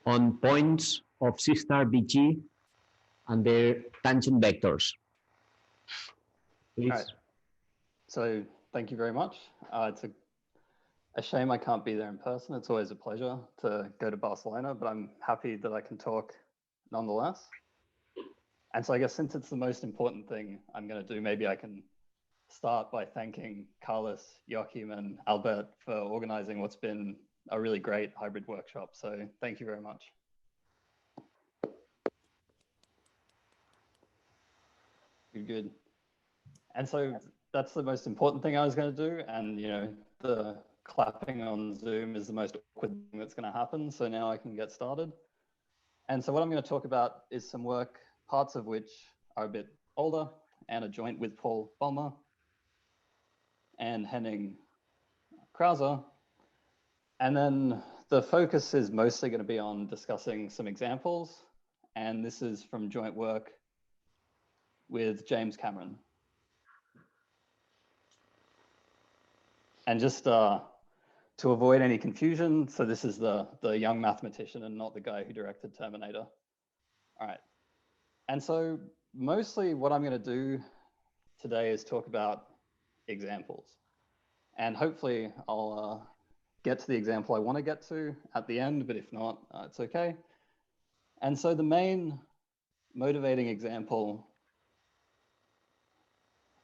on points of C star BG and their tangent vectors. Please. All right. So thank you very much. It's a shame I can't be there in person. It's always a pleasure to go to Barcelona, but I'm happy that I can talk nonetheless. And so I guess since it's the most important thing I'm going to do, maybe I can start by thanking Carlos, Joachim, and Albert for organizing what's been a really great hybrid workshop. So thank you very much. Good. And so that's the most important thing I was going to do. And, you know, the clapping on Zoom is the most awkward thing that's going to happen. So now I can get started. And so what I'm going to talk about is some work, parts of which are a bit older and a joint with Paul Ballmer and Henning Krauser. And then the focus is mostly going to be on discussing some examples. And this is from joint work with James Cameron. And just to avoid any confusion, so this is the young mathematician and not the guy who directed Terminator. All right. And so mostly what I'm going to do today is talk about examples. And hopefully I'll get to the example I want to get to at the end, but if not, it's okay. And so the main motivating example,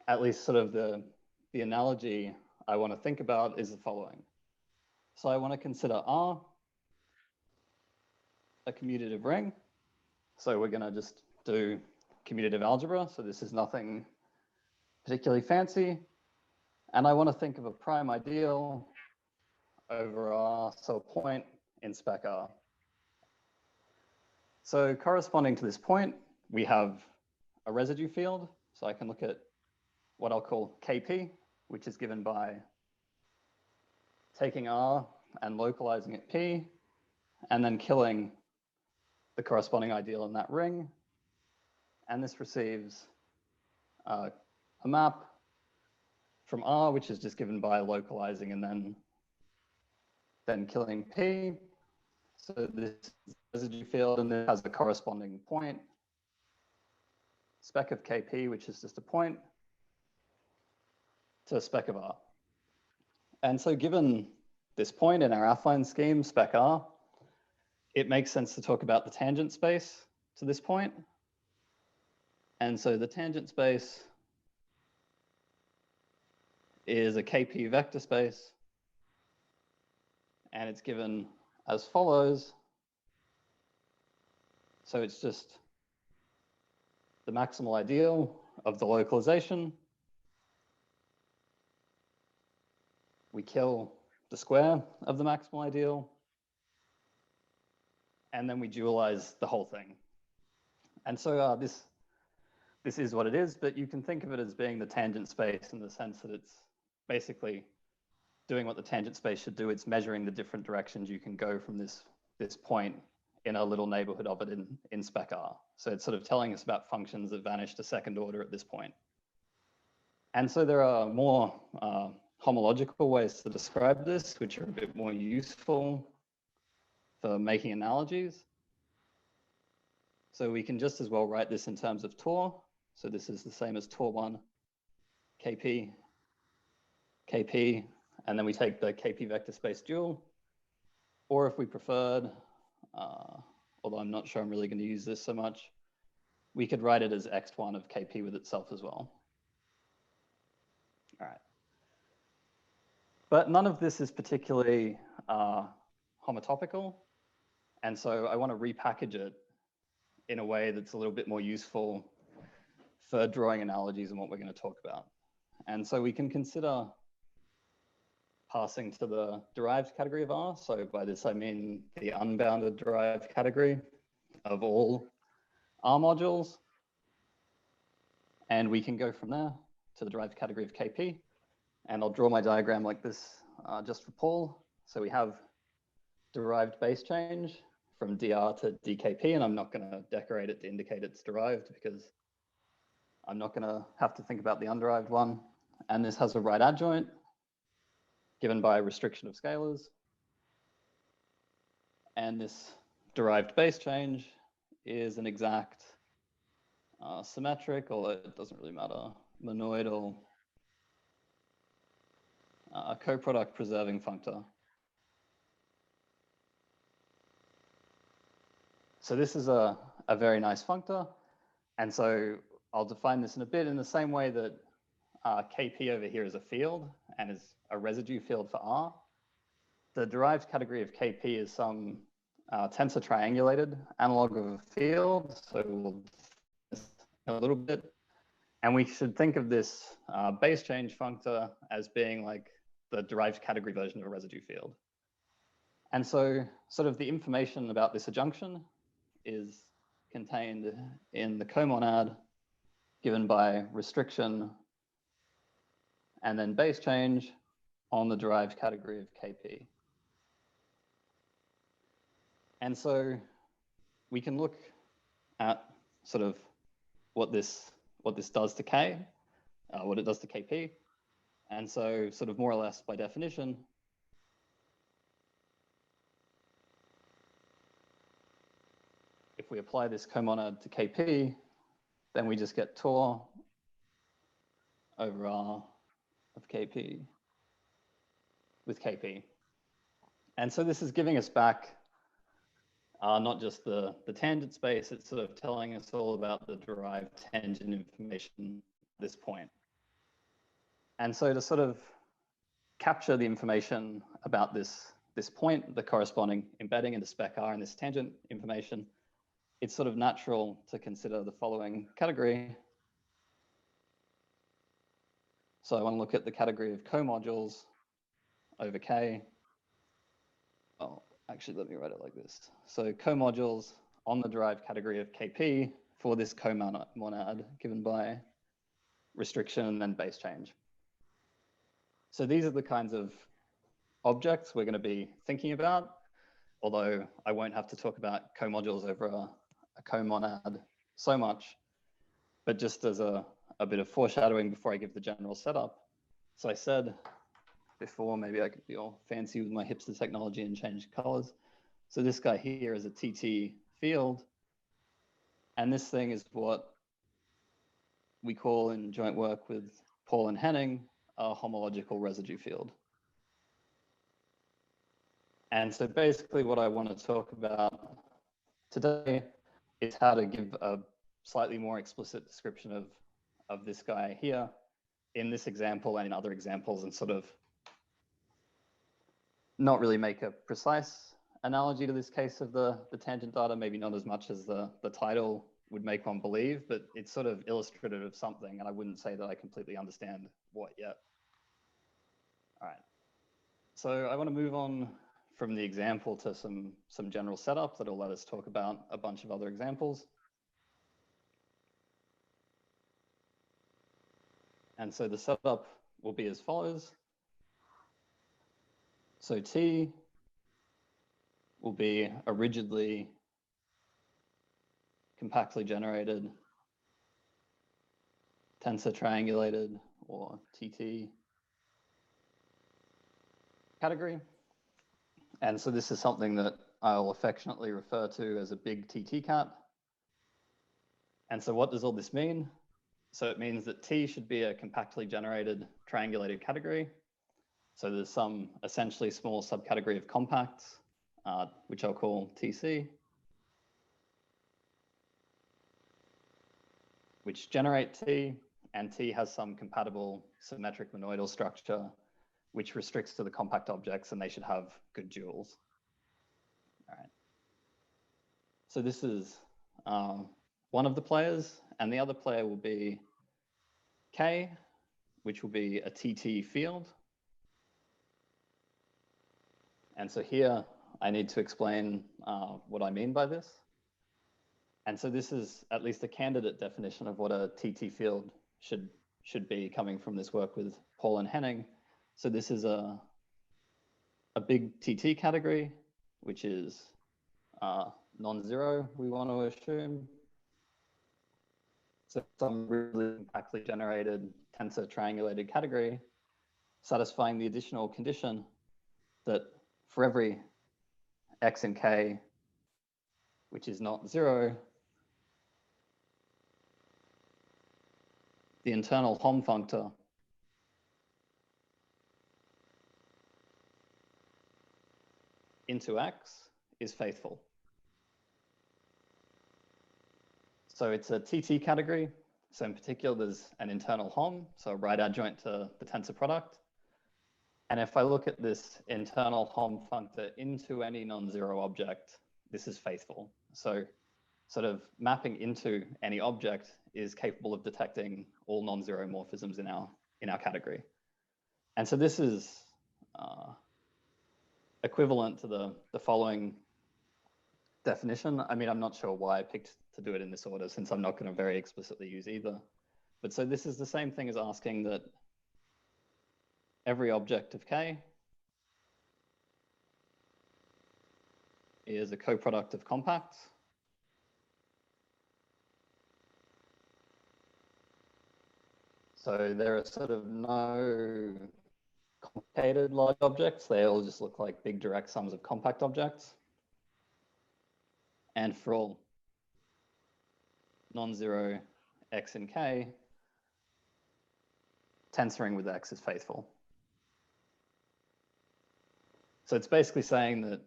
at least sort of the analogy I want to think about is the following. So I want to consider R a commutative ring. So we're going to just do commutative algebra. So this is nothing particularly fancy. And I want to think of a prime ideal over R, so a point in spec R. So corresponding to this point, we have a residue field. So I can look at what I'll call Kp, which is given by taking R and localizing it P, and then killing the corresponding ideal in that ring. And this receives a map from R, which is just given by localizing and then killing P. So this is the residue field, and this has the corresponding point, spec of Kp, which is just a point, to a spec of R. And so given this point in our affine scheme, spec R, it makes sense to talk about the tangent space to this point. And so the tangent space is a Kp vector space, and it's given as follows. So it's just the maximal ideal of the localization. We kill the square of the maximal ideal, and then we dualize the whole thing. And so this is what it is, but you can think of it as being the tangent space in the sense that it's basically doing what the tangent space should do. It's measuring the different directions you can go from this point in a little neighborhood of it in spec R. So it's sort of telling us about functions that vanish to second order at this point. And so there are more homological ways to describe this, which are a bit more useful for making analogies. So we can just as well write this in terms of Tor. So this is the same as Tor1, Kp, Kp, and then we take the Kp vector space dual. Or if we preferred, although I'm not sure I'm really going to use this so much, we could write it as x1 of Kp with itself as well. All right. But none of this is particularly homotopical. And so I want to repackage it in a way that's a little bit more useful for drawing analogies and what we're going to talk about. And so we can consider passing to the derived category of R. So by this, I mean the unbounded derived category of all R modules. And we can go from there to the derived category of Kp. And I'll draw my diagram like this just for Paul. So we have derived base change from dr to dkp, and I'm not going to decorate it to indicate it's derived because I'm not going to have to think about the underived one. And this has a right adjoint given by a restriction of scalars. And this derived base change is an exact symmetric, although it doesn't really matter, monoidal coproduct preserving functor. So this is a very nice functor. And so I'll define this in a bit in the same way that Kp over here is a field and is a residue field for R. The derived category of Kp is some tensor triangulated analog of a field. So we'll a little bit. And we should think of this base change functor as being like the derived category version of a residue field. And so sort of the information about this adjunction is contained in the comonad given by restriction and then base change on the derived category of Kp. And so we can look at sort of what this does to K, what it does to Kp. And so sort of more or less by definition, if we apply this comonad to Kp, then we just get Tor over R of Kp with Kp. And so this is giving us back not just the tangent space, it's sort of telling us all about the derived tangent information at this point. And so to sort of capture the information about this point, the corresponding embedding into spec R and this tangent information, it's sort of natural to consider the following category. So I want to look at the category of comodules over K. Oh, actually, let me write it like this. So comodules on the derived category of Kp for this comonad given by restriction and then base change. So these are the kinds of objects we're going to be thinking about, although I won't have to talk about comodules over a comonad so much, but just as a bit of foreshadowing before I give the general setup. So I said before, maybe I could be all fancy with my hipster technology and change colors. So this guy here is a TT field. And this thing is what we call in joint work with Paul and Henning, a homological residue field. And so basically what I want to talk about today is how to give a slightly more explicit description of this guy here in this example and in other examples, and sort of not really make a precise analogy to this case of the tangent data, maybe not as much as the title would make one believe, but it's sort of illustrative of something, and I wouldn't say that I completely understand what yet. All right, so I want to move on from the example to some general setup that'll let us talk about a bunch of other examples. And so the setup will be as follows. So T will be a rigidly compactly generated tensor triangulated or TT category. And so this is something that I'll affectionately refer to as a big TT cat. And so what does all this mean? So it means that T should be a compactly generated triangulated category. So there's some essentially small subcategory of compacts, which I'll call TC, which generate T, and T has some compatible symmetric monoidal structure, which restricts to the compact objects, and they should have good duals. All right. So this is one of the players, and the other player will be K, which will be a TT field. And so here I need to explain what I mean by this. And so this is at least a candidate definition of what a TT field should be, coming from this work with Paul and Henning. So this is a big TT category, which is non-zero, we want to assume. So some really compactly generated tensor triangulated category satisfying the additional condition that for every x in K which is not 0, the internal Hom functor into X is faithful. So it's a TT category. So in particular, there's an internal Hom, so a right adjoint to the tensor product. And if I look at this internal Hom functor into any non-zero object, this is faithful. So sort of mapping into any object is capable of detecting all non-zero morphisms in our category. And so this is equivalent to the following definition. I mean, I'm not sure why I picked to do it in this order, since I'm not going to very explicitly use either. But so this is the same thing as asking that every object of K is a coproduct of compacts. So there are sort of no complicated large objects. They all just look like big direct sums of compact objects. And for all non-zero X and K, tensoring with X is faithful. So it's basically saying that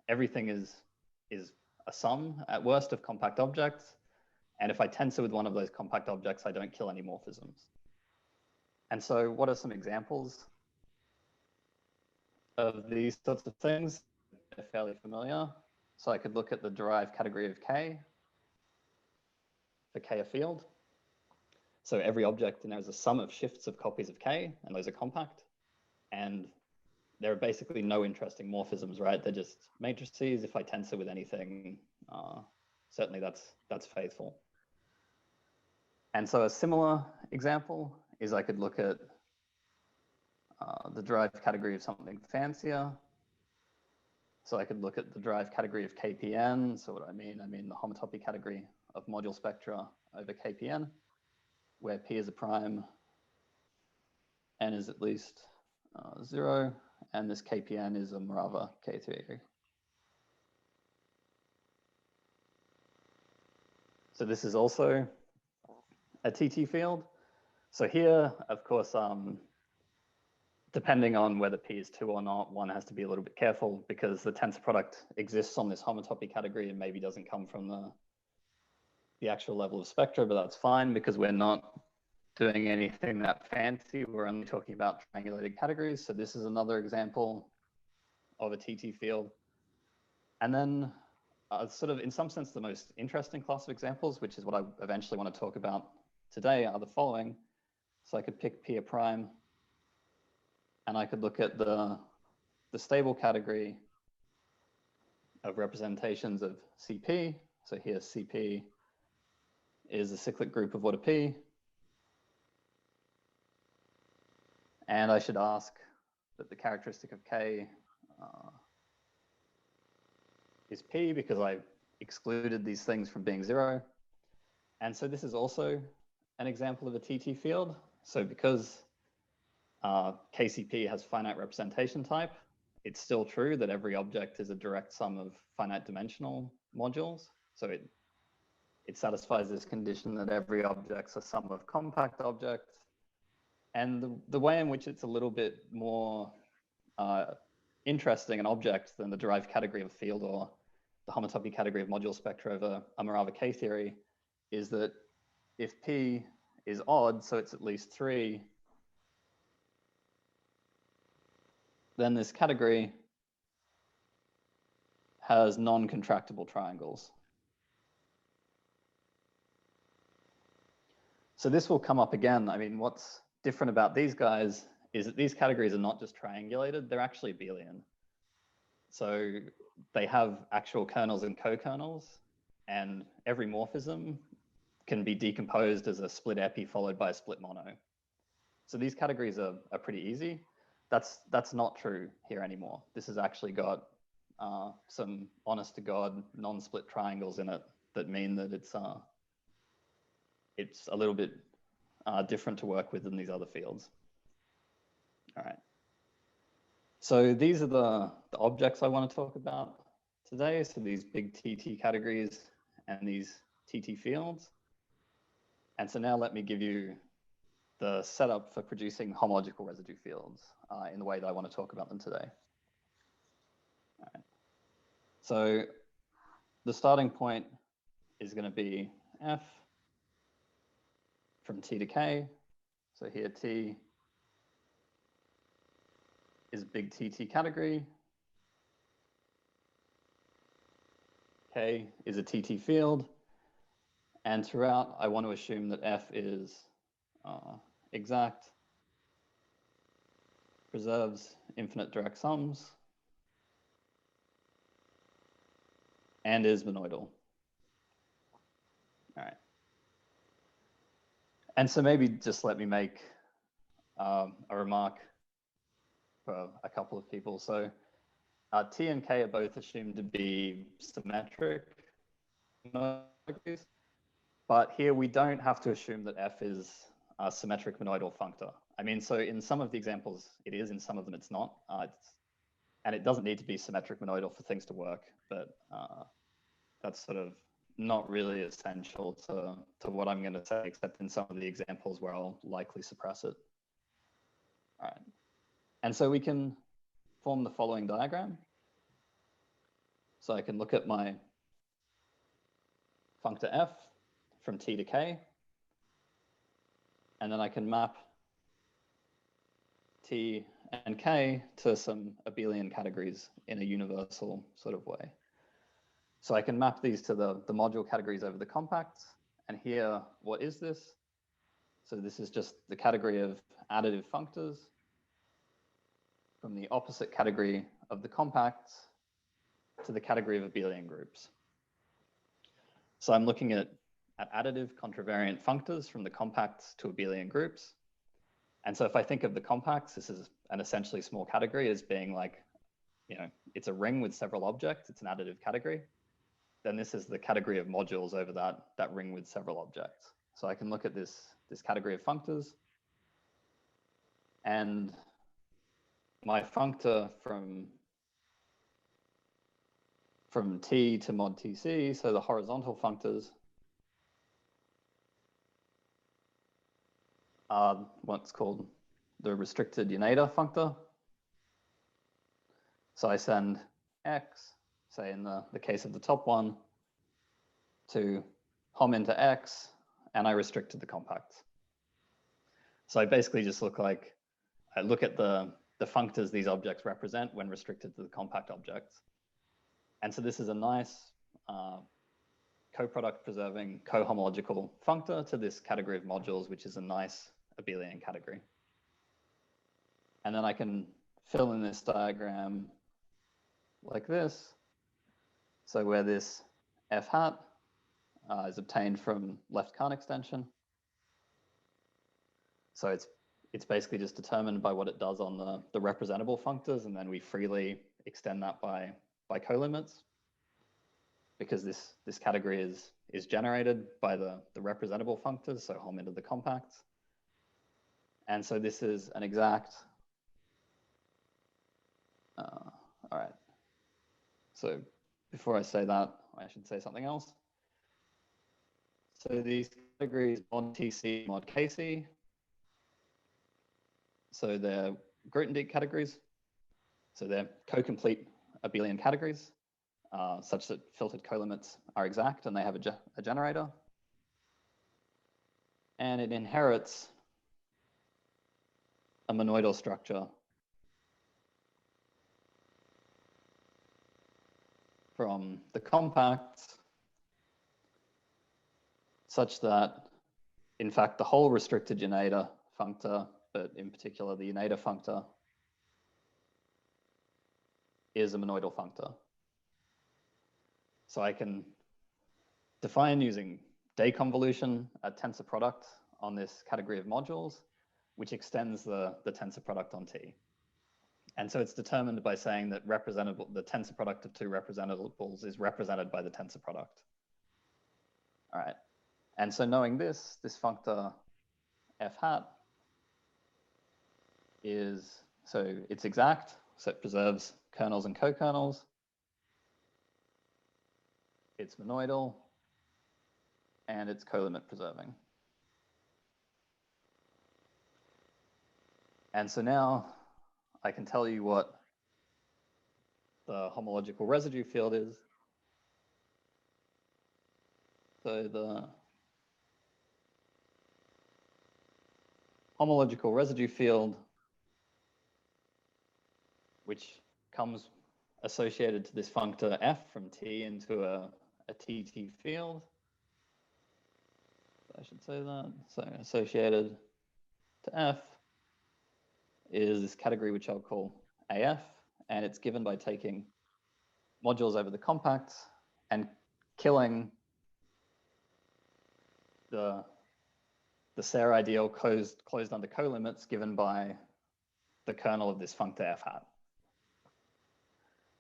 everything is a sum at worst of compact objects. And if I tensor with one of those compact objects, I don't kill any morphisms. And so what are some examples of these sorts of things? They're fairly familiar. So I could look at the derived category of K for K a field. So every object in there is a sum of shifts of copies of K, and those are compact. And there are basically no interesting morphisms, right? They're just matrices. If I tensor with anything, certainly that's faithful. And so a similar example is I could look at the derived category of something fancier. So I could look at the derived category of KPN. So what do I mean? I mean the homotopy category of module spectra over KPN, where P is a prime, N is at least 0, and this KPN is a Morava K theory. So this is also a TT field. So here, of course, depending on whether P is 2 or not, one has to be a little bit careful, because the tensor product exists on this homotopy category and maybe doesn't come from the actual level of spectra, but that's fine because we're not doing anything that fancy. We're only talking about triangulated categories. So this is another example of a TT field. And then sort of in some sense, the most interesting class of examples, which is what I eventually want to talk about today, are the following. So I could pick P a prime, and I could look at the stable category of representations of CP. So here CP is a cyclic group of order P. And I should ask that the characteristic of K is P, because I excluded these things from being 0. And so this is also an example of a TT field. So because KCP has finite representation type, it's still true that every object is a direct sum of finite dimensional modules. So it satisfies this condition that every object's a sum of compact objects. And the way in which it's a little bit more interesting an object than the derived category of a field or the homotopy category of module spectra over a Morava K theory is that if P is odd, so it's at least 3, then this category has non-contractible triangles. So this will come up again. I mean, what's different about these guys is that these categories are not just triangulated, they're actually abelian. So they have actual kernels and co-kernels, and every morphism can be decomposed as a split epi followed by a split mono. So these categories are pretty easy. That's not true here anymore. This has actually got some honest to God non-split triangles in it that mean that it's a little bit different to work with than these other fields. All right. So these are the objects I want to talk about today. So these big TT categories and these TT fields. And so now let me give you the setup for producing homological residue fields in the way that I want to talk about them today. All right. So the starting point is going to be F from T to K. So here T is big TT category. K is a TT field. And throughout, I want to assume that F is exact, preserves infinite direct sums, and is monoidal. All right. And so maybe just let me make a remark for a couple of people. So T and K are both assumed to be symmetric monoidal, but here we don't have to assume that F is a symmetric monoidal functor. I mean, so in some of the examples it is, in some of them it's not. And it doesn't need to be symmetric monoidal for things to work, but that's sort of not really essential to what I'm going to say, except in some of the examples where I'll likely suppress it. All right. And so we can form the following diagram. So I can look at my functor F from T to K, and then I can map T and K to some abelian categories in a universal sort of way. So I can map these to the module categories over the compacts. And here, what is this? So this is just the category of additive functors from the opposite category of the compacts to the category of abelian groups. So I'm looking at additive contravariant functors from the compacts to abelian groups. And so if I think of the compacts, this is an essentially small category as being like, you know, it's a ring with several objects, it's an additive category. Then this is the category of modules over that ring with several objects. So I can look at this category of functors, and my functor from T to mod TC, so the horizontal functors, are what's called the restricted Unida functor. So I send X, say in the case of the top one, to hom into X, and I restrict to the compacts. So I basically just look at the functors these objects represent when restricted to the compact objects. And so this is a nice coproduct preserving cohomological functor to this category of modules, which is a nice abelian category. And then I can fill in this diagram like this. So where this F hat is obtained from left Carn extension. So it's basically just determined by what it does on the representable functors, and then we freely extend that by colimits, because this category is generated by the representable functors, so hom into the compacts. And so this is an exact, all right. So before I say that, I should say something else. So these categories, mod TC, mod KC, so they're Grothendieck categories. So they're co-complete abelian categories, such that filtered colimits are exact and they have a generator. And it inherits a monoidal structure from the compacts, such that, in fact, the whole restricted Unida functor, but in particular the Unida functor, is a monoidal functor. So I can define using deconvolution a tensor product on this category of modules, which extends the tensor product on T. And so it's determined by saying that the tensor product of two representables is represented by the tensor product. All right. And so knowing this functor F hat is, so it's exact, so it preserves kernels and co-kernels. it's monoidal, and it's colimit preserving. And so now I can tell you what the homological residue field is. So the homological residue field, which comes associated to this functor f from T into a TT field. I should say that. So associated to F is this category which I'll call AF, and it's given by taking modules over the compacts and killing the Serre ideal closed under colimits given by the kernel of this functor F hat.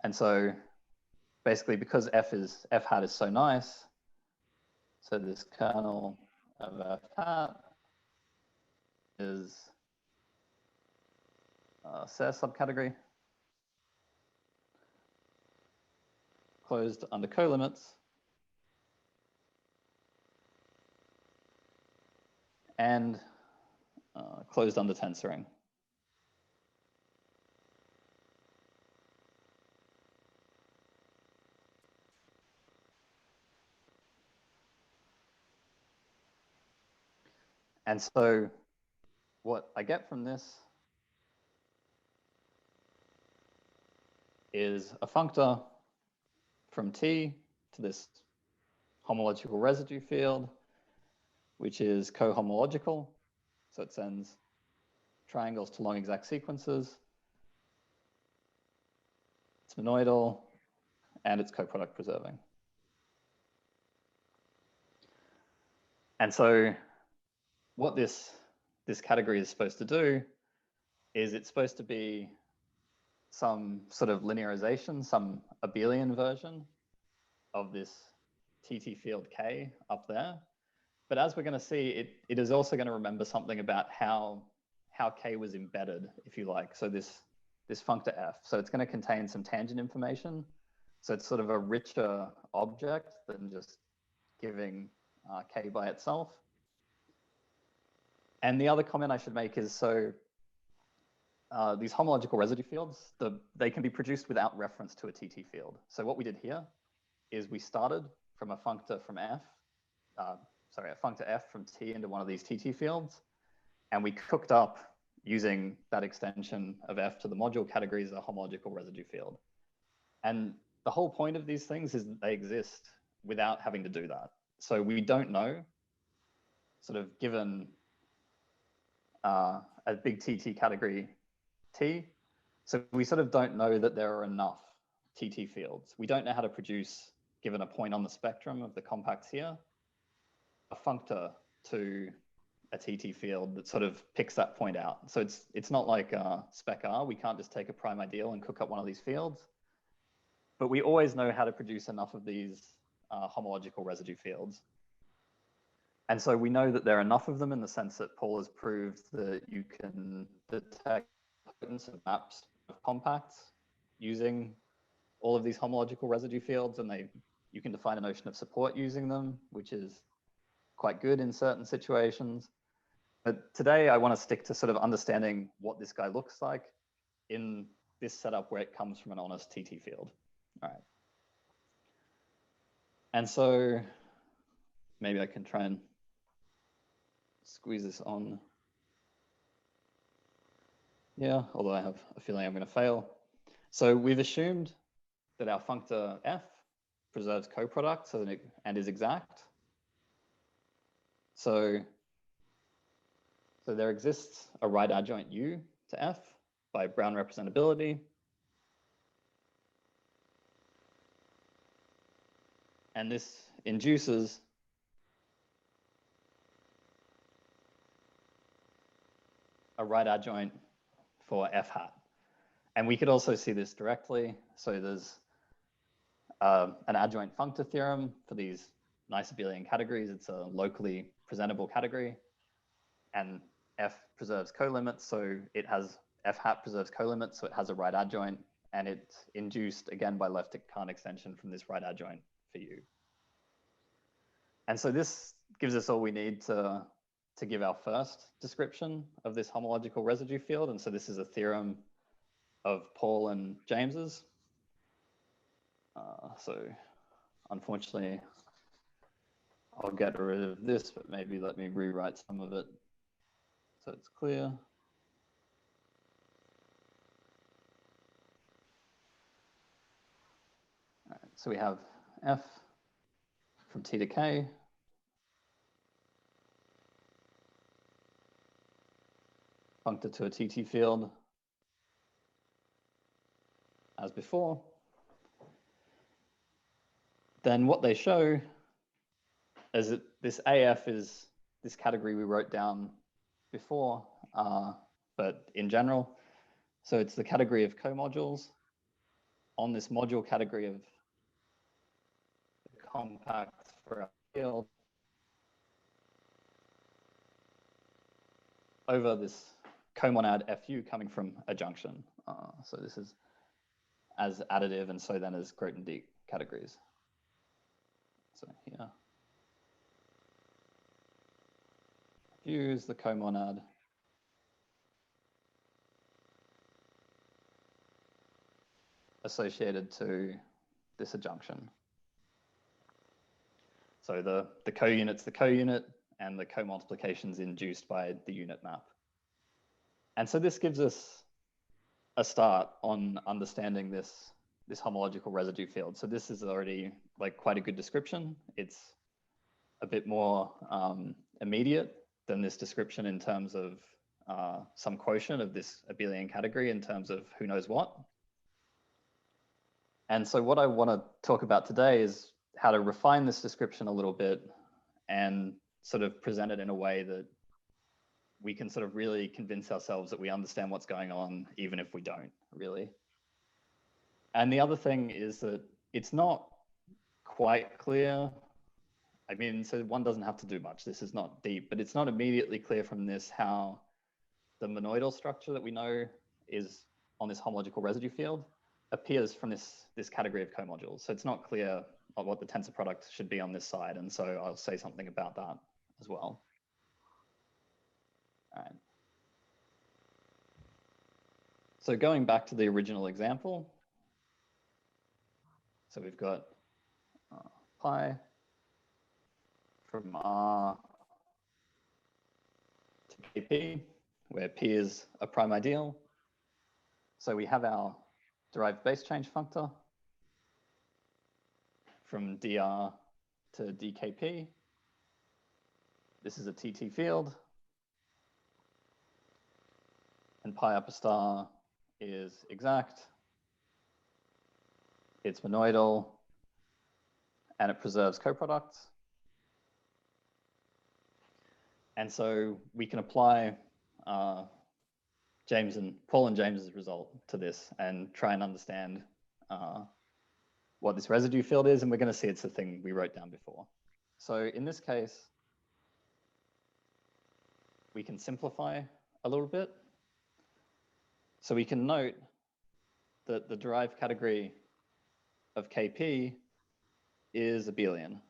And so basically because F hat is so nice, so this kernel of F hat is a Serre subcategory closed under colimits and closed under tensoring. And so what I get from this is a functor from T to this homological residue field, which is cohomological. So it sends triangles to long exact sequences. It's monoidal, and it's coproduct preserving. And so what this category is supposed to do is it's supposed to be some sort of linearization, some abelian version of this TT field K up there. But as we're going to see, it is also going to remember something about how K was embedded, if you like. So this functor F. So it's going to contain some tangent information. So it's sort of a richer object than just giving K by itself. And the other comment I should make is, so these homological residue fields, they can be produced without reference to a TT field. So what we did here is we started from a functor from F, a functor F from T into one of these TT fields, and we cooked up using that extension of F to the module category as a homological residue field. And the whole point of these things is that they exist without having to do that. So we don't know, sort of given a big TT category T, so we sort of don't know that there are enough TT fields. We don't know how to produce, given a point on the spectrum of the compacts here, a functor to a TT field that sort of picks that point out. So it's not like spec R. We can't just take a prime ideal and cook up one of these fields. But we always know how to produce enough of these homological residue fields. And so we know that there are enough of them in the sense that Paul has proved that you can detect potence of maps of compacts using all of these homological residue fields, and you can define a notion of support using them, which is quite good in certain situations. But today I want to stick to sort of understanding what this guy looks like in this setup where it comes from an honest TT field. All right. And so maybe I can try and squeeze this on. Yeah, although I have a feeling I'm going to fail. So we've assumed that our functor F preserves coproduct and is exact. So there exists a right adjoint U to F by Brown representability. And this induces a right adjoint for F hat. And we could also see this directly. So there's an adjoint functor theorem for these nice abelian categories. It's a locally presentable category. And F preserves colimits, so it has F hat preserves colimits, so it has a right adjoint, and it's induced again by left Kant extension from this right adjoint for U. And so this gives us all we need to give our first description of this homological residue field. And so this is a theorem of Paul and James's. So unfortunately, I'll get rid of this, but maybe let me rewrite some of it so it's clear. All right, so we have F from T to K. Functor to a TT field as before. Then what they show is that this AF is this category we wrote down before, but in general. So it's the category of comodules on this module category of the compact for our field over this comonad FU coming from a junction. So this is as additive and so then as Grothendieck categories. So here, use the comonad associated to this adjunction. So the co-unit's the co-unit and the co-multiplication is induced by the unit map. And so this gives us a start on understanding this homological residue field. So this is already like quite a good description. It's a bit more immediate than this description in terms of some quotient of this abelian category in terms of who knows what. And so what I want to talk about today is how to refine this description a little bit and sort of present it in a way that we can sort of really convince ourselves that we understand what's going on, even if we don't really. And the other thing is that it's not quite clear. I mean, so one doesn't have to do much. This is not deep, but it's not immediately clear from this how the monoidal structure that we know is on this homological residue field appears from this category of comodules. So it's not clear what the tensor product should be on this side. And so I'll say something about that as well. All right. So going back to the original example, so we've got pi from R to Kp, where P is a prime ideal. So we have our derived base change functor from dr to dkp. This is a TT field. And pi upper star is exact. It's monoidal, and it preserves coproducts. And so we can apply Paul and James's result to this and try and understand what this residue field is. And we're going to see it's the thing we wrote down before. So in this case, we can simplify a little bit. So we can note that the derived category of Kp is abelian.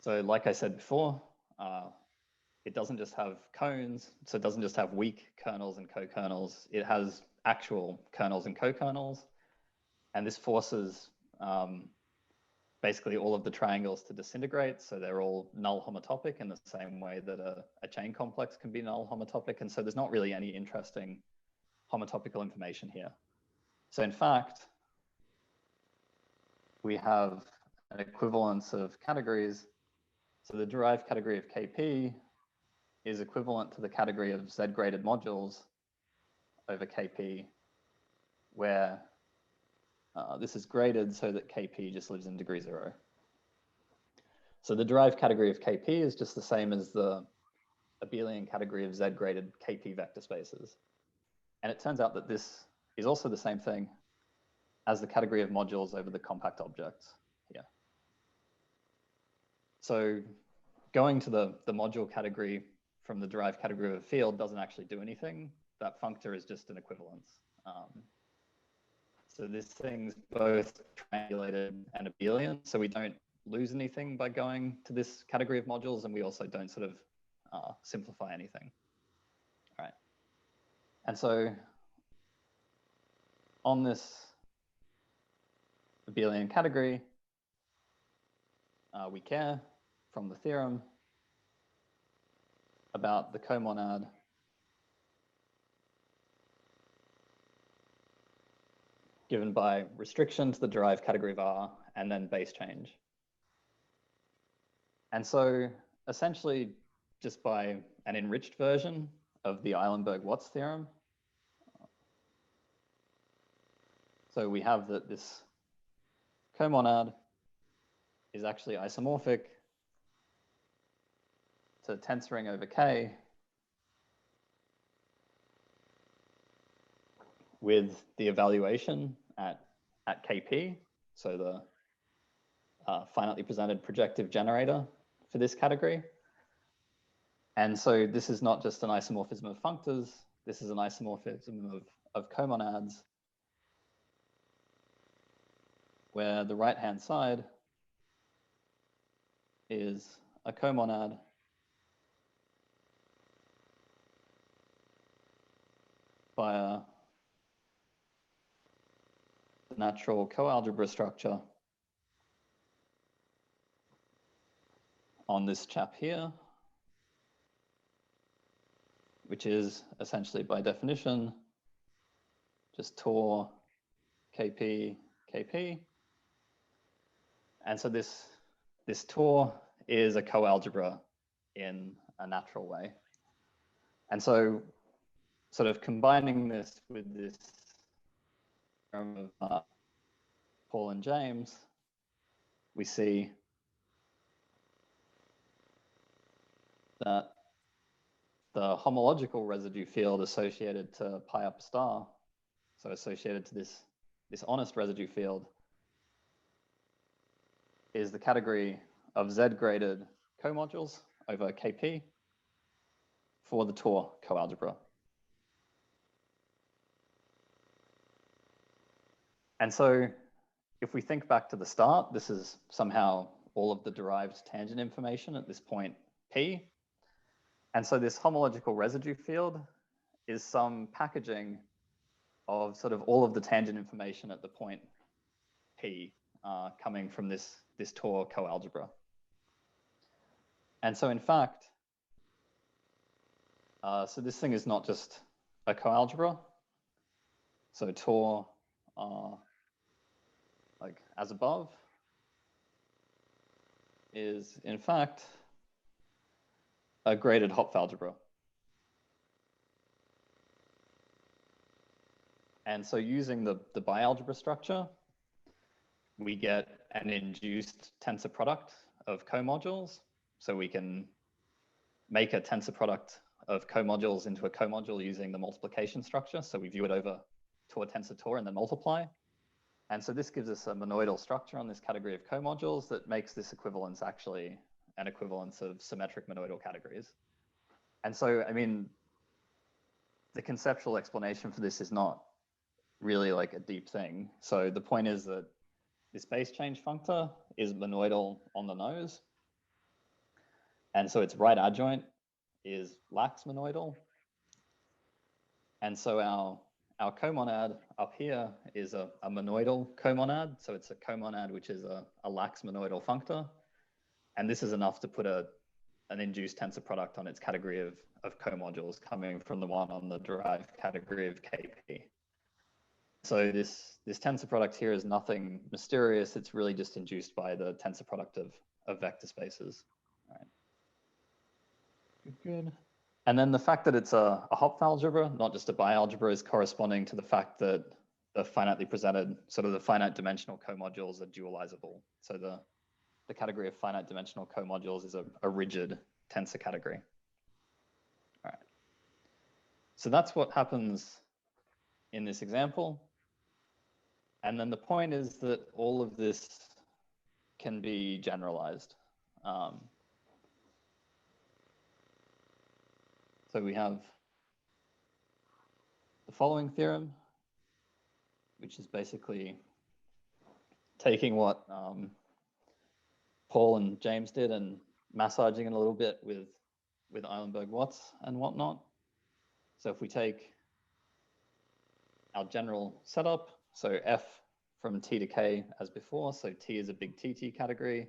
So like I said before, it doesn't just have cones, so it doesn't just have weak kernels and co-kernels, it has actual kernels and co-kernels, and this forces basically all of the triangles to disintegrate, so they're all null homotopic in the same way that a chain complex can be null homotopic, and so there's not really any interesting homotopical information here. So in fact, we have an equivalence of categories. So the derived category of Kp is equivalent to the category of Z-graded modules over Kp, where this is graded so that Kp just lives in degree 0. So the derived category of Kp is just the same as the abelian category of Z-graded Kp vector spaces. And it turns out that this is also the same thing as the category of modules over the compact objects here. So going to the module category from the derived category of a field doesn't actually do anything. That functor is just an equivalence. So this thing's both triangulated and abelian. So we don't lose anything by going to this category of modules, and we also don't sort of simplify anything. All right. And so on this abelian category, we care from the theorem about the comonad given by restriction to the derived category of R and then base change. And so essentially just by an enriched version of the Eilenberg-Watts theorem, so we have that this comonad is actually isomorphic to tensoring over K with the evaluation at Kp, so the finitely presented projective generator for this category. And so this is not just an isomorphism of functors, this is an isomorphism of comonads, where the right-hand side is a comonad via the natural coalgebra structure on this chap here, which is essentially by definition just Tor Kp Kp. And so this Tor is a coalgebra in a natural way. And so sort of combining this with this term of Paul and James, we see that the homological residue field associated to pi up star, so associated to this honest residue field, is the category of Z-graded comodules over Kp for the Tor coalgebra. And so if we think back to the start, this is somehow all of the derived tangent information at this point P. And so this homological residue field is some packaging of sort of all of the tangent information at the point P coming from this Tor coalgebra. And so in fact, so this thing is not just a coalgebra. So Tor, like as above, is in fact a graded Hopf algebra. And so using the bialgebra structure, we get an induced tensor product of comodules. So we can make a tensor product of comodules into a comodule using the multiplication structure. So we view it over Tor tensor Tor and then multiply. And so this gives us a monoidal structure on this category of comodules that makes this equivalence actually an equivalence of symmetric monoidal categories. And so, I mean, the conceptual explanation for this is not really like a deep thing. So the point is that this base change functor is monoidal on the nose. And so its right adjoint is lax monoidal. And so our comonad up here is a monoidal comonad. So it's a comonad which is a lax monoidal functor. And this is enough to put an induced tensor product on its category of comodules coming from the one on the derived category of Kp. So this tensor product here is nothing mysterious. It's really just induced by the tensor product of vector spaces. All right. Good. And then the fact that it's a Hopf algebra, not just a bialgebra, is corresponding to the fact that the finitely presented, sort of the finite dimensional comodules are dualizable. So the category of finite dimensional comodules is a rigid tensor category. All right. So that's what happens in this example. And then the point is that all of this can be generalized. So we have the following theorem. which is basically taking what Paul and James did and massaging it a little bit with Eilenberg Watts and whatnot. So if we take our general setup, so F from T to K as before, so T is a big TT category,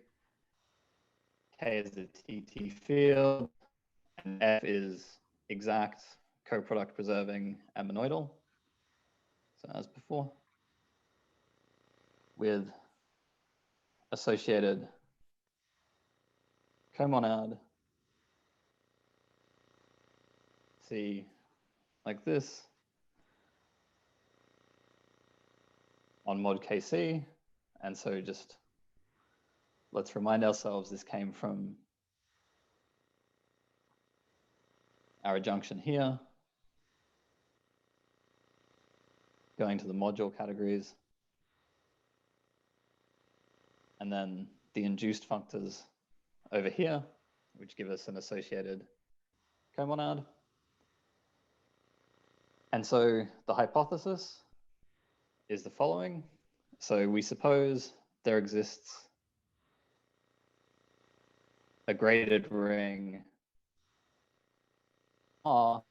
K is a TT field, and F is exact, coproduct preserving, and monoidal. So as before, with associated comonad, C like this, on mod KC. And so just let's remind ourselves this came from our adjunction here, going to the module categories, and then the induced functors over here, which give us an associated comonad. And so the hypothesis is the following. So we suppose there exists a graded ring R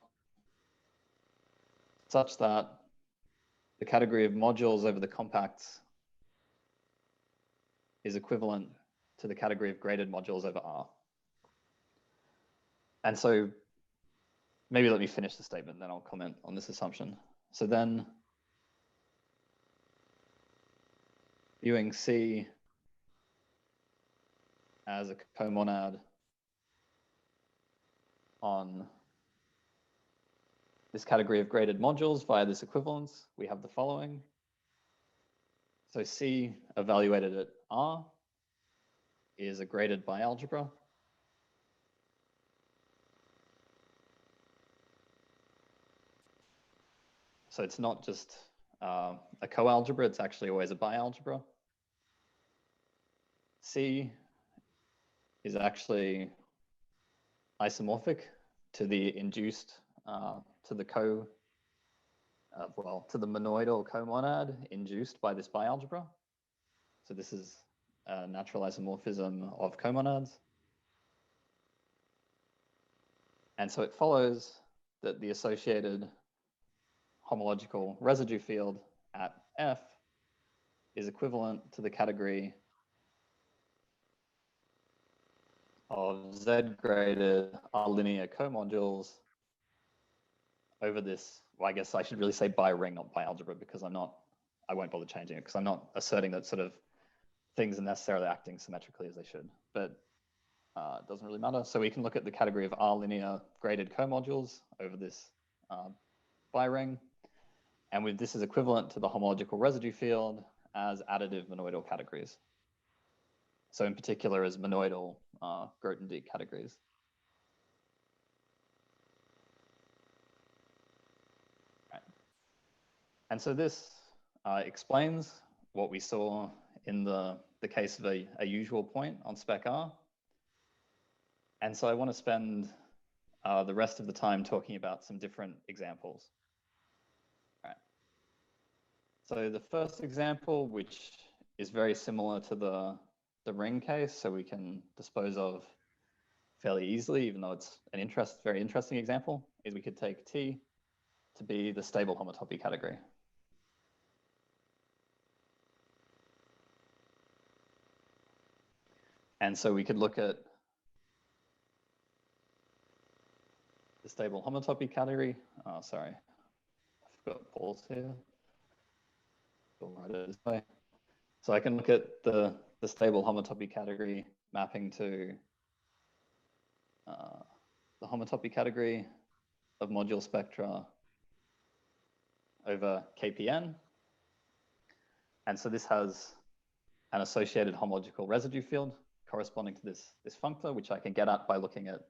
such that the category of modules over the compacts is equivalent to the category of graded modules over R. And so maybe let me finish the statement, then I'll comment on this assumption. So then viewing C as a comonad on this category of graded modules via this equivalence, we have the following. So C evaluated at R is a graded bialgebra. So it's not just a coalgebra, it's actually always a bialgebra. C is actually isomorphic to the induced, to the monoidal comonad induced by this bialgebra. So this is a natural isomorphism of comonads. And so it follows that the associated homological residue field at F is equivalent to the category of Z-graded R-linear comodules over this, well, I guess I should really say bi-ring, not bialgebra, because I won't bother changing it, because I'm not asserting that sort of things are necessarily acting symmetrically as they should, but it doesn't really matter. So we can look at the category of R-linear graded comodules over this bi-ring, and this is equivalent to the homological residue field as additive monoidal categories. So in particular as monoidal Grothendieck categories. Right. And so this explains what we saw in the case of a usual point on spec R. And so I want to spend the rest of the time talking about some different examples. Right. So the first example, which is very similar to the ring case, so we can dispose of fairly easily, even though it's an very interesting example, is we could take T to be the stable homotopy category. And so we could look at the stable homotopy category. Oh, sorry, I forgot Paul's here. We'll write it this way. So I can look at the stable homotopy category mapping to the homotopy category of module spectra over KPN. And so this has an associated homological residue field corresponding to this functor, which I can get at by looking at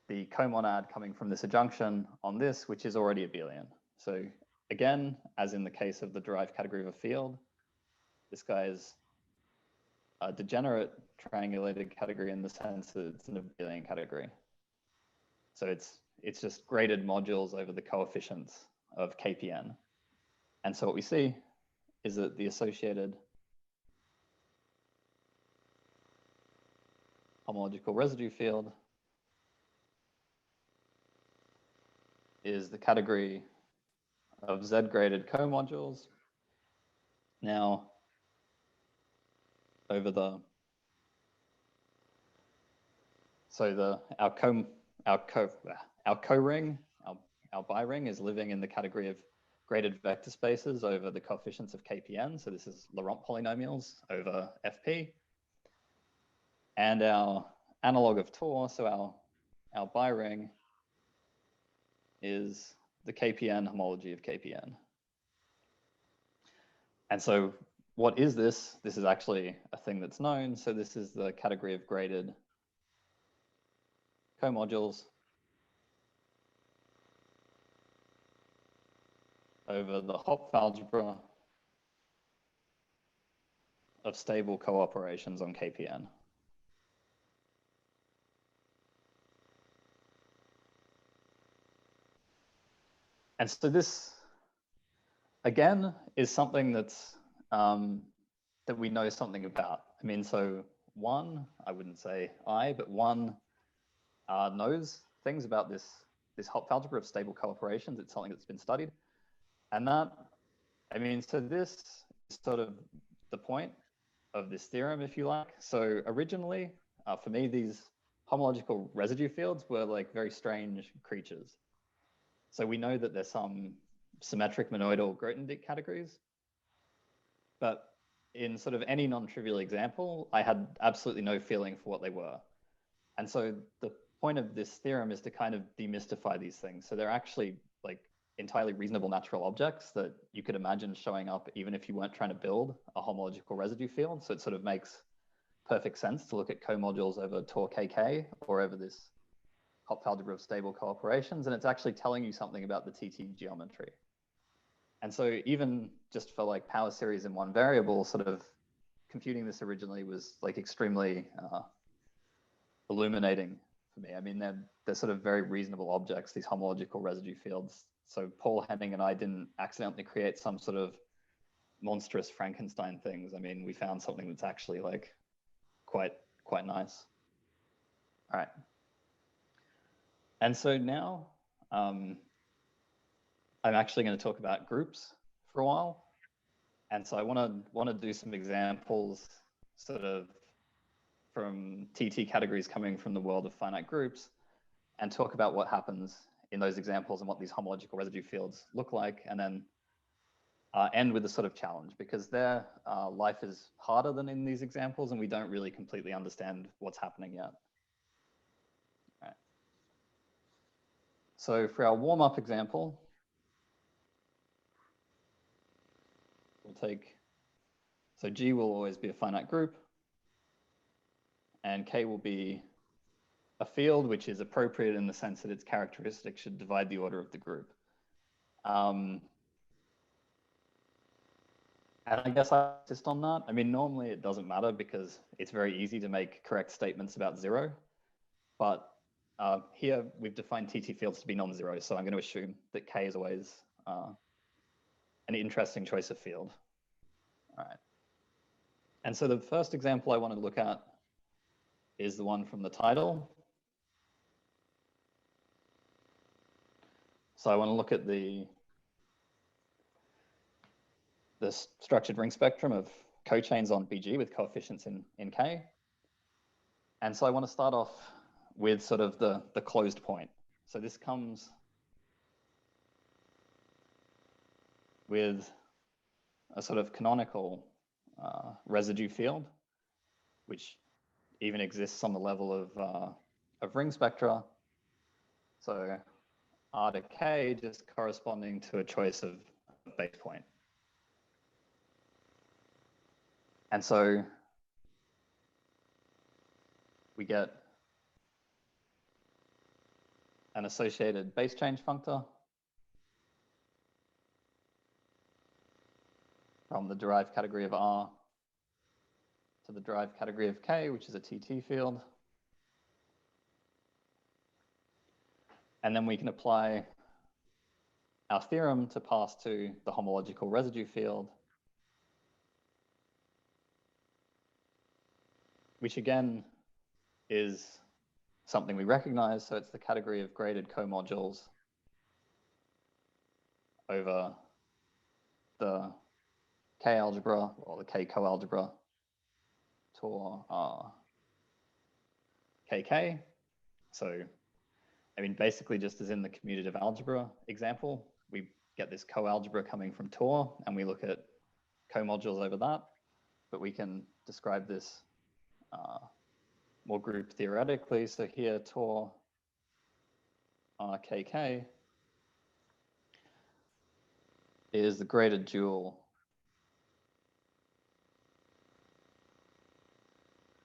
the comonad coming from this adjunction on this, which is already abelian. So again, as in the case of the derived category of a field, this guy is a degenerate triangulated category in the sense that it's an abelian category. So it's just graded modules over the coefficients of KPN. And so what we see is that the associated homological residue field is the category of Z-graded comodules. Now, over the our co-ring, our bi-ring is living in the category of graded vector spaces over the coefficients of KPN. So this is Laurent polynomials over FP. And our analog of Tor, so our bi-ring is the KPN homology of KPN. And so what is this? This is actually a thing that's known. So this is the category of graded comodules over the Hopf algebra of stable co-operations on KPN. And so this, again, is something that's that we know something about. I mean, so one, I wouldn't say but one knows things about this Hopf algebra of stable co-operations. It's something that's been studied. And that, I mean, so this is sort of the point of this theorem, if you like. So originally, for me, these homological residue fields were like very strange creatures. So we know that there's some symmetric monoidal Grothendieck categories, but in sort of any non-trivial example, I had absolutely no feeling for what they were. And so the point of this theorem is to kind of demystify these things. So they're actually like entirely reasonable natural objects that you could imagine showing up even if you weren't trying to build a homological residue field. So it sort of makes perfect sense to look at comodules over Tor KK or over this Hopf algebra of stable co-operations, and it's actually telling you something about the TT geometry. And so even just for like power series in one variable, sort of computing this originally was like extremely illuminating for me. I mean, they're sort of very reasonable objects, these homological residue fields. So Paul Henning and I didn't accidentally create some sort of monstrous Frankenstein things. I mean, we found something that's actually like quite nice. All right. And so now I'm actually going to talk about groups for a while. And so I want to do some examples sort of from TT categories coming from the world of finite groups and talk about what happens in those examples and what these homological residue fields look like, and then end with a sort of challenge, because their life is harder than in these examples and we don't really completely understand what's happening yet. All right. So for our warm-up example, we'll take, so G will always be a finite group, and K will be a field which is appropriate in the sense that its characteristics should divide the order of the group. And I guess I insist on that. I mean, normally it doesn't matter because it's very easy to make correct statements about zero. But here we've defined TT fields to be non-zero, so I'm going to assume that K is always an interesting choice of field. All right. And so the first example I want to look at is the one from the title. So I want to look at the structured ring spectrum of cochains on BG with coefficients in K. And so I want to start off with sort of the closed point. So this comes with a sort of canonical residue field, which even exists on the level of ring spectra. So R to K just corresponding to a choice of base point. And so we get an associated base change functor from the derived category of R to the derived category of K, which is a TT field. And then we can apply our theorem to pass to the homological residue field, which again is something we recognize. So it's the category of graded comodules over the K algebra or the K coalgebra to KK. So, I mean, basically just as in the commutative algebra example, we get this coalgebra coming from Tor and we look at comodules over that, but we can describe this more group theoretically. So here Tor KK is the graded dual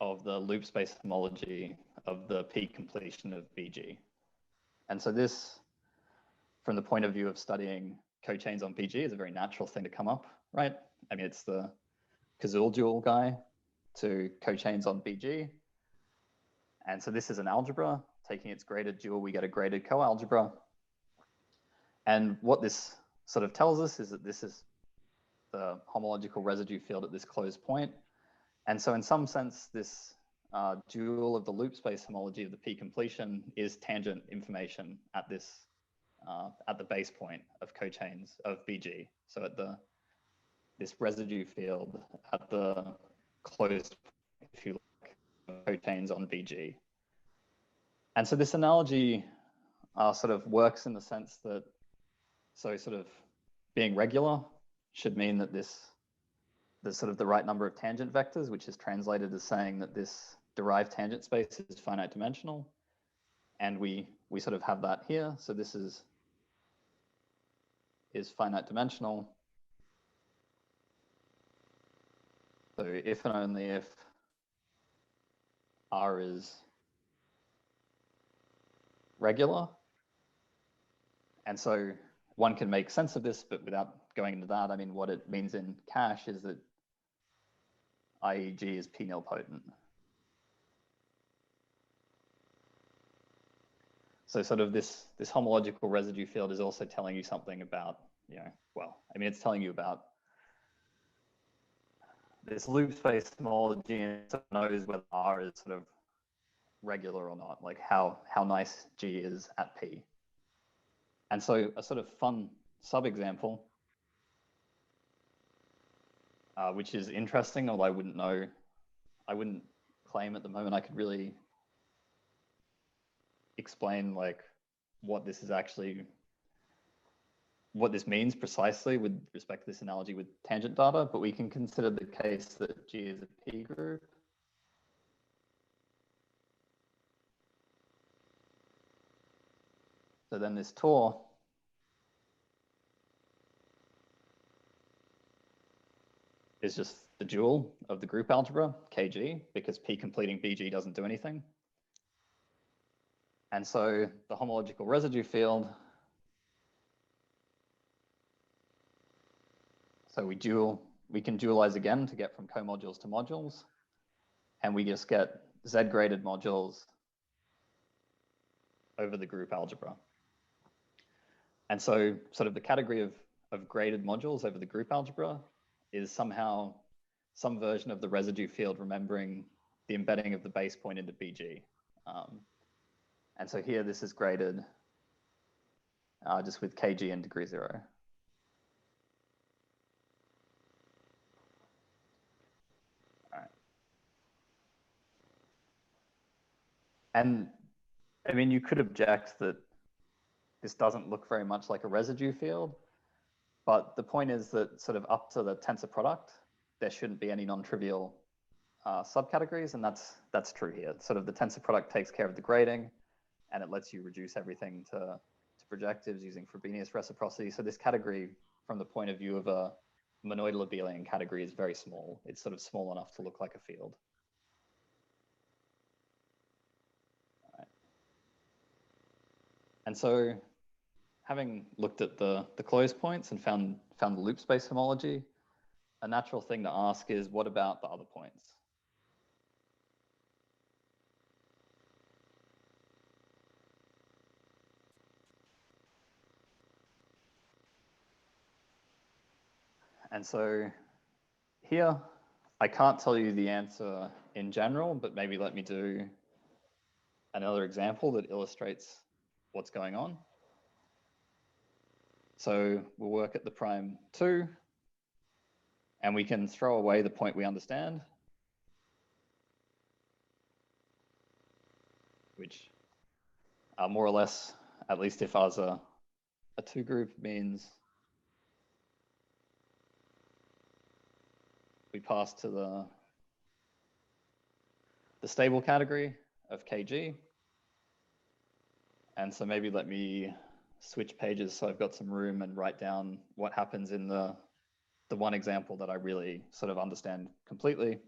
of the loop space homology of the P completion of BG. And so this, from the point of view of studying cochains on BG, is a very natural thing to come up, right? I mean, it's the Cazul dual guy to cochains on BG. And so this is an algebra. Taking its graded dual, we get a graded coalgebra. And what this sort of tells us is that this is the homological residue field at this closed point. And so in some sense, this dual of the loop space homology of the P completion is tangent information at this at the base point of cochains of BG. So at this residue field at the closed point, if you like, cochains on BG. And so this analogy sort of works in the sense that, so sort of being regular should mean that there's sort of the right number of tangent vectors, which is translated as saying that this derived tangent space is finite dimensional. And we sort of have that here. So this is finite dimensional. So if and only if R is regular. And so one can make sense of this, but without going into that, I mean, what it means in cache is that IEG is p-nilpotent. So sort of this homological residue field is also telling you something about, you know, well, I mean, it's telling you about this loop space homology and it knows whether R is sort of regular or not, like how nice G is at P. And so a sort of fun sub-example, which is interesting, although I wouldn't claim at the moment I could really explain like what this means precisely with respect to this analogy with tangent data, but we can consider the case that G is a P group. So then this Tor is just the dual of the group algebra, KG, because P completing BG doesn't do anything. And so the homological residue field, so we can dualize again to get from comodules to modules, and we just get Z-graded modules over the group algebra. And so sort of the category of graded modules over the group algebra is somehow some version of the residue field remembering the embedding of the base point into BG. And so here this is graded just with KG in degree 0. All right. And I mean, you could object that this doesn't look very much like a residue field, but the point is that sort of up to the tensor product, there shouldn't be any non-trivial subcategories, and that's true here. Sort of the tensor product takes care of the grading, and it lets you reduce everything to projectives using Frobenius reciprocity. So this category, from the point of view of a monoidal abelian category, is very small. It's sort of small enough to look like a field. All right. And so having looked at the closed points and found the loop space homology, a natural thing to ask is, what about the other points? And so here, I can't tell you the answer in general, but maybe let me do another example that illustrates what's going on. So we'll work at the prime 2, and we can throw away the point we understand, which more or less, at least if ours are a 2 group, means we pass to the stable category of kg. And so maybe let me switch pages so I've got some room and write down what happens in the one example that I really sort of understand completely.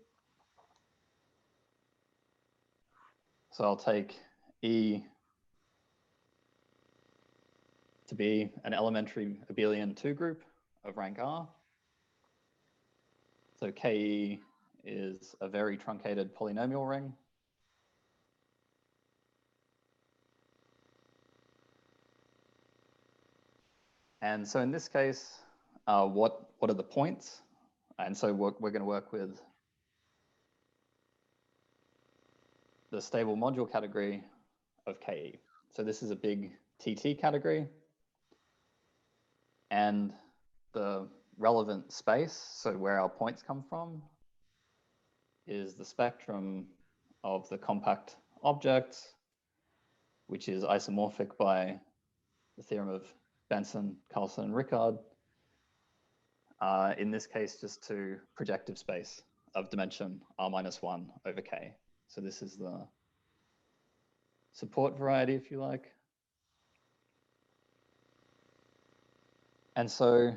So I'll take E to be an elementary abelian 2 group of rank R. So Ke is a very truncated polynomial ring. And so in this case, what are the points? And so we're going to work with the stable module category of Ke. So this is a big TT category. And the relevant space, so where our points come from, is the spectrum of the compact objects, which is isomorphic by the theorem of Benson, Carlson, and Rickard. In this case, just to projective space of dimension R-1 over K. So this is the support variety, if you like. And so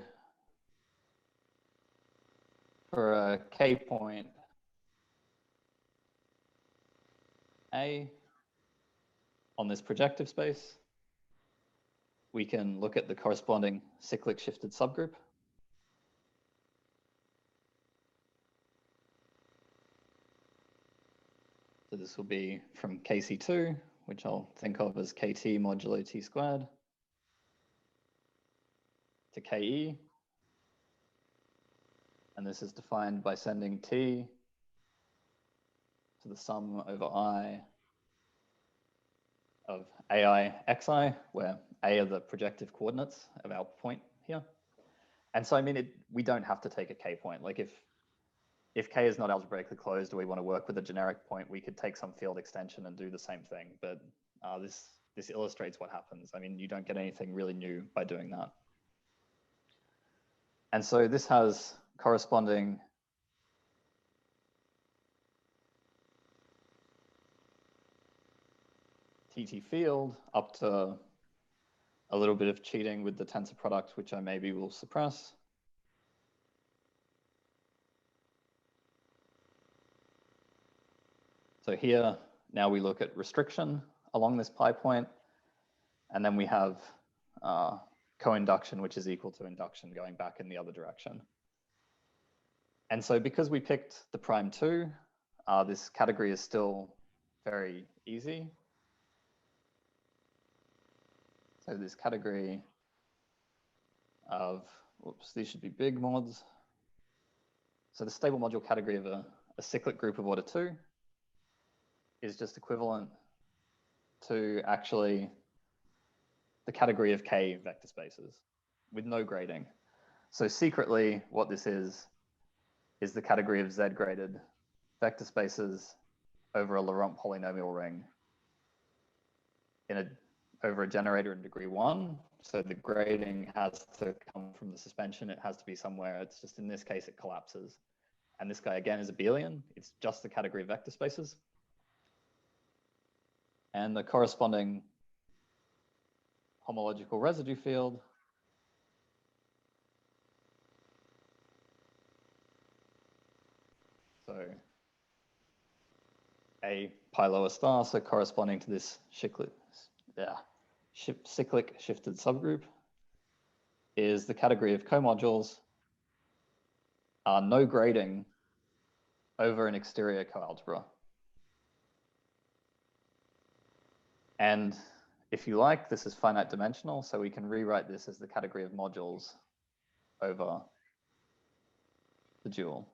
for a K point A on this projective space, we can look at the corresponding cyclic shifted subgroup. So this will be from KC2, which I'll think of as KT modulo T squared, to KE. And this is defined by sending T to the sum over I of AI xi, where A are the projective coordinates of our point here. And so, I mean, we don't have to take a K point. Like if K is not algebraically closed or we want to work with a generic point, we could take some field extension and do the same thing. But this illustrates what happens. I mean, you don't get anything really new by doing that. And so this has corresponding TT field up to a little bit of cheating with the tensor product, which I maybe will suppress. So here, now we look at restriction along this pi point, and then we have co-induction, which is equal to induction going back in the other direction. And so because we picked the prime 2, this category is still very easy. So this category of, whoops, these should be big mods. So the stable module category of a cyclic group of order 2 is just equivalent to actually the category of K vector spaces with no grading. So secretly, what this is the category of Z-graded vector spaces over a Laurent polynomial ring over a generator in degree 1. So the grading has to come from the suspension. It has to be somewhere. It's just in this case, it collapses. And this guy, again, is abelian. It's just the category of vector spaces. And the corresponding homological residue field so a pi lower star, so corresponding to this cyclic shifted subgroup, is the category of comodules no grading over an exterior coalgebra. And if you like, this is finite dimensional, so we can rewrite this as the category of modules over the dual.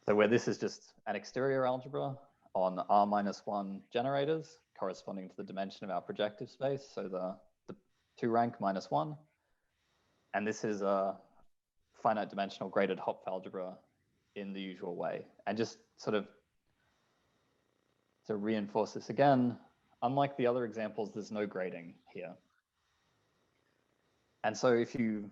So where this is just an exterior algebra on R-1 generators corresponding to the dimension of our projective space, so the 2 rank minus 1. And this is a finite dimensional graded Hopf algebra in the usual way. And just sort of to reinforce this again, unlike the other examples, there's no grading here. And so if you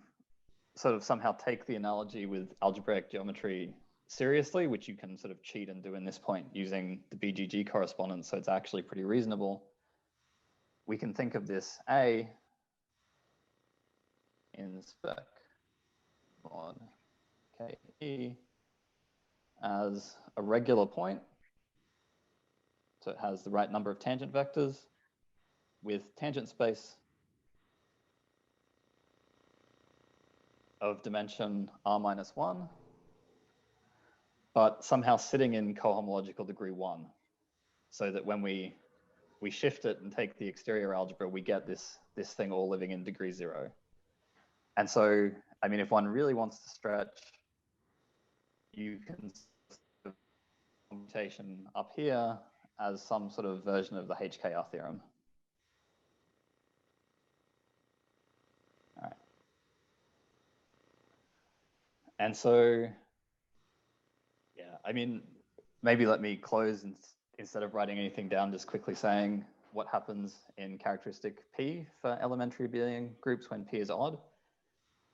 sort of somehow take the analogy with algebraic geometry seriously, which you can sort of cheat and do in this point using the BGG correspondence, so it's actually pretty reasonable, we can think of this A in spec mod KE as a regular point. So it has the right number of tangent vectors with tangent space of dimension R-1, but somehow sitting in cohomological degree 1, so that when we shift it and take the exterior algebra, we get this thing all living in degree 0. And so, I mean, if one really wants to stretch, you can computation up here as some sort of version of the HKR theorem. All right. And so, yeah, I mean, maybe let me close and instead of writing anything down, just quickly saying what happens in characteristic P for elementary abelian groups when P is odd.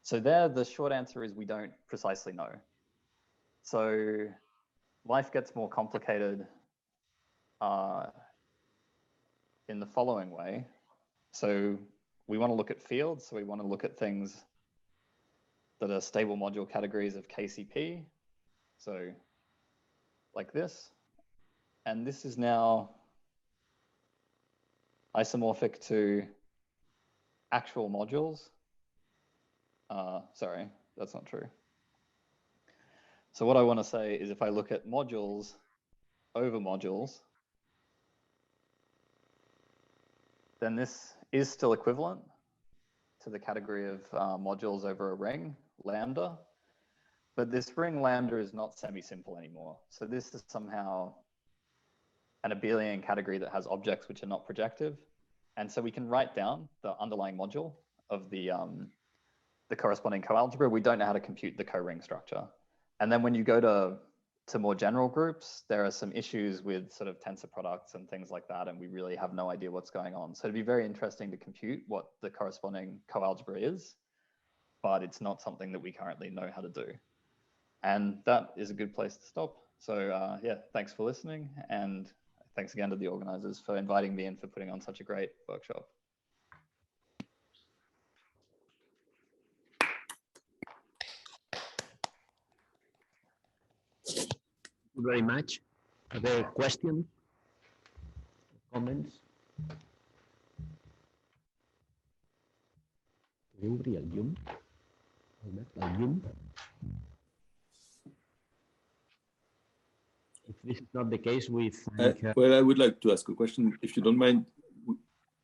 So there, the short answer is we don't precisely know. So life gets more complicated in the following way. So we want to look at fields. So we want to look at things that are stable module categories of KCP. So like this. And this is now isomorphic to actual modules. Sorry, that's not true. So what I want to say is if I look at modules over modules, then this is still equivalent to the category of modules over a ring, lambda. But this ring lambda is not semi-simple anymore. So this is somehow an abelian category that has objects which are not projective. And so we can write down the underlying module of the corresponding coalgebra. We don't know how to compute the co-ring structure. And then when you go to more general groups, there are some issues with sort of tensor products and things like that, and we really have no idea what's going on. So it'd be very interesting to compute what the corresponding coalgebra is, but it's not something that we currently know how to do. And that is a good place to stop. So yeah, thanks for listening, and thanks again to the organizers for inviting me and for putting on such a great workshop. Thank you very much. Are there questions, comments? Obrir el llum. El llum. If this is not the case, we thank. Well, I would like to ask a question, if you don't mind.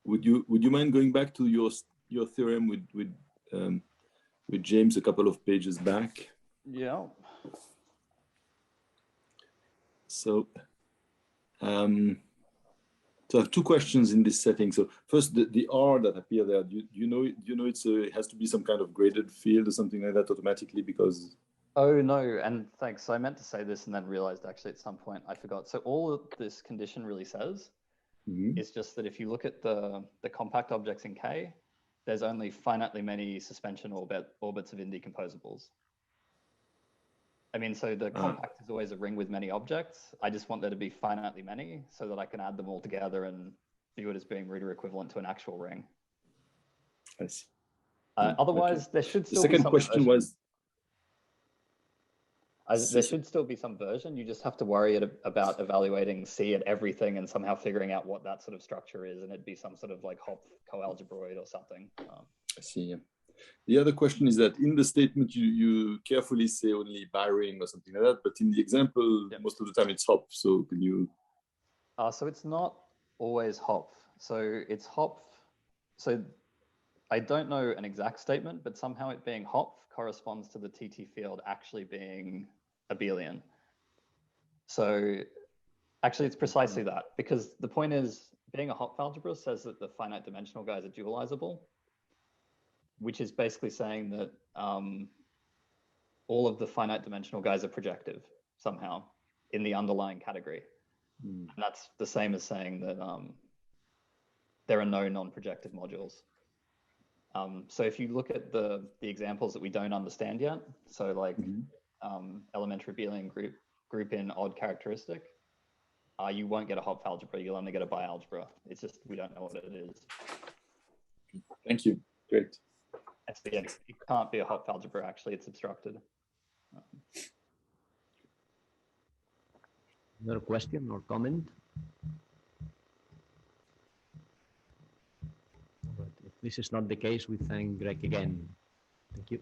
Would you mind going back to your theorem with James a couple of pages back? Yeah. So, so I have two questions in this setting. So first, the R that appear there, do you know it has to be some kind of graded field or something like that automatically because. Oh no, and thanks. So I meant to say this and then realized actually at some point I forgot. So all of this condition really says is just that if you look at the compact objects in K, there's only finitely many suspension orbits of indecomposables. I mean, so the compact is always a ring with many objects. I just want there to be finitely many so that I can add them all together and view it as being reader equivalent to an actual ring. I see. Otherwise, okay. there should still the be second some question version. was. There should still be some version. You just have to worry about evaluating C at everything and somehow figuring out what that sort of structure is, and it'd be some sort of like Hopf coalgebroid or something. I see. Yeah. The other question is that in the statement you carefully say only biring or something like that, but in the example, most of the time it's Hopf. So can you? So it's not always Hopf. So it's Hopf. So I don't know an exact statement, but somehow it being Hopf corresponds to the TT field actually being abelian. So actually it's precisely that, because the point is being a Hopf algebra says that the finite dimensional guys are dualizable, which is basically saying that all of the finite dimensional guys are projective somehow in the underlying category. And that's the same as saying that there are no non-projective modules. So if you look at the examples that we don't understand yet, so like elementary abelian group in odd characteristic, you won't get a Hopf algebra, you'll only get a bialgebra. It's just, we don't know what it is. Thank you. Great. And so, yeah, it can't be a Hopf algebra, actually, it's obstructed. Another question or comment? But if this is not the case, we thank Greg again. Thank you.